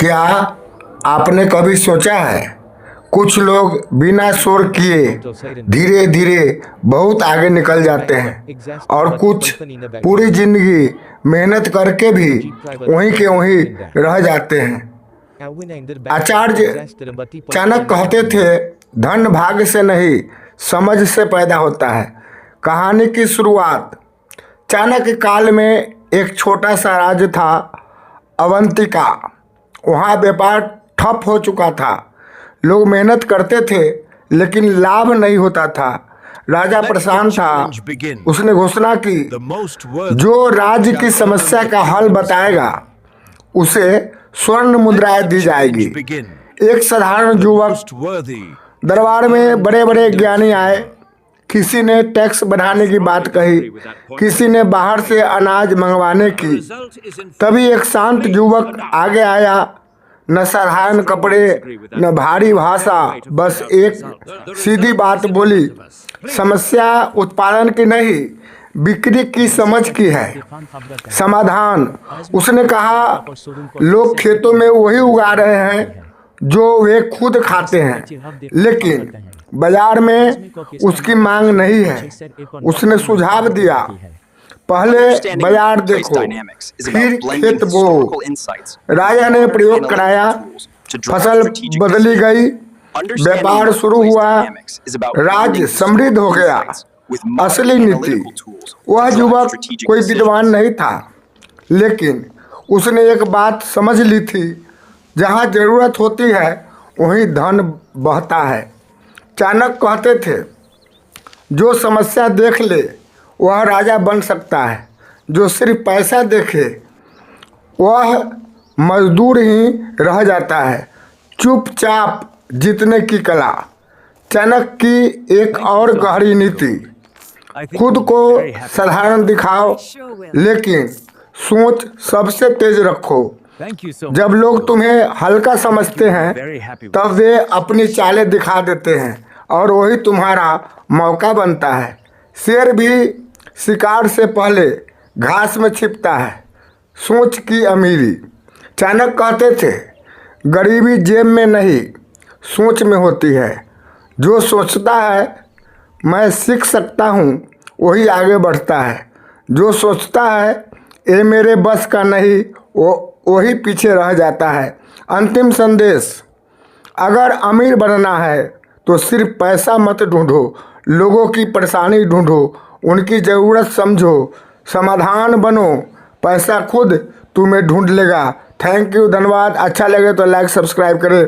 क्या आपने कभी सोचा है, कुछ लोग बिना शोर किए धीरे धीरे बहुत आगे निकल जाते हैं और कुछ पूरी जिंदगी मेहनत करके भी वहीं के वहीं रह जाते हैं। आचार्य चाणक्य कहते थे, धन भाग्य से नहीं समझ से पैदा होता है। कहानी की शुरुआत चाणक्य काल में एक छोटा सा राज्य था, अवंतिका। वहाँ व्यापार ठप हो चुका था। लोग मेहनत करते थे लेकिन लाभ नहीं होता था। राजा परेशान था। उसने घोषणा की, जो राज्य की समस्या का हल बताएगा उसे स्वर्ण मुद्राएं दी जाएगी। एक साधारण युवक दरबार में बड़े बड़े ज्ञानी आए। किसी ने टैक्स बढ़ाने की बात कही, किसी ने बाहर से अनाज मंगवाने की। तभी एक शांत युवक आगे आया, न साधारण कपड़े न भारी भाषा, बस एक सीधी बात बोली। समस्या उत्पादन की नहीं, बिक्री की समझ की है। समाधान, उसने कहा, लोग खेतों में वही उगा रहे हैं जो वे खुद खाते हैं, लेकिन बाजार में उसकी मांग नहीं है। उसने सुझाव दिया, पहले बाजार देखो, फिर खेत बो। राजा ने प्रयोग कराया, फसल बदली गई, व्यापार शुरू हुआ, राज्य समृद्ध हो गया। असली नीति, वह युवक कोई विद्वान नहीं था, लेकिन उसने एक बात समझ ली थी, जहाँ जरूरत होती है वहीं धन बहता है। चाणक्य कहते थे, जो समस्या देख ले वह राजा बन सकता है, जो सिर्फ पैसा देखे वह मजदूर ही रह जाता है। चुपचाप जीतने की कला। चाणक्य की एक और गहरी नीति, खुद को साधारण दिखाओ लेकिन सोच सबसे तेज रखो। जब लोग तुम्हें हल्का समझते हैं तब वे अपनी चालें दिखा देते हैं और वही तुम्हारा मौका बनता है। शेर भी शिकार से पहले घास में छिपता है। सोच की अमीरी। चाणक्य कहते थे, गरीबी जेब में नहीं सोच में होती है। जो सोचता है मैं सीख सकता हूँ वही आगे बढ़ता है। जो सोचता है ये मेरे बस का नहीं वही पीछे रह जाता है। अंतिम संदेश, अगर अमीर बनना है तो सिर्फ पैसा मत ढूंढो, लोगों की परेशानी ढूंढो, उनकी ज़रूरत समझो, समाधान बनो। पैसा खुद तुम्हें ढूंढ लेगा। थैंक यू, धन्यवाद। अच्छा लगे तो लाइक सब्सक्राइब करें।